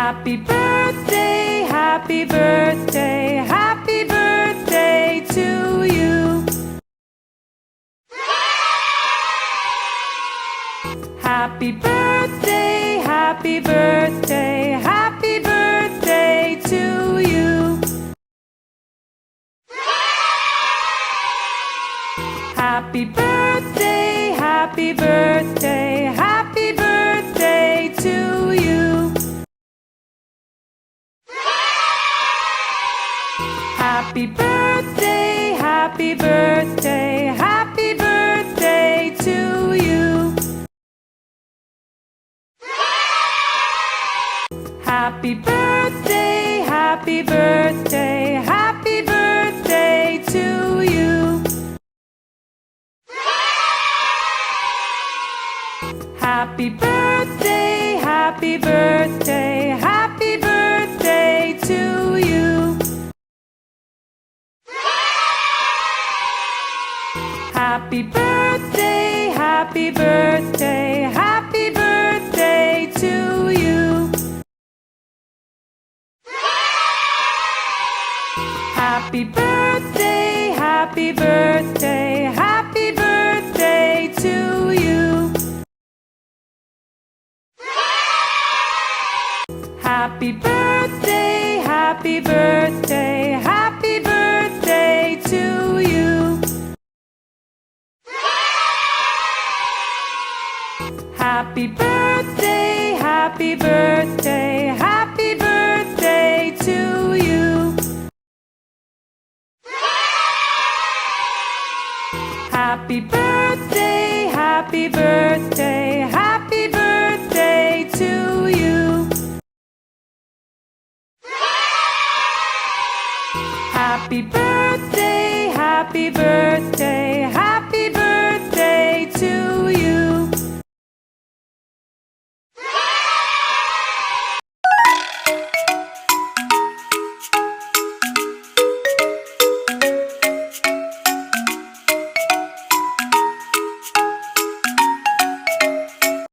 Happy birthday, happy birthday, happy birthday to you. Happy birthday, happy birthday, happy birthday to you. Happy birthday, happy birthday, happy birthday to you. Happy birthday, happy birthday, happy birthday to you. Happy birthday, happy birthday, happy birthday to you. Happy birthday, happy birthday, happy birthday to you. Happy birthday, happy birthday, happy birthday to you. Happy birthday, happy birthday, happy birthday to you. Happy birthday, happy birthday, happy birthday to you. Happy birthday, happy birthday, happy birthday to you. Happy birthday, happy birthday, happy birthday to you. Happy birthday.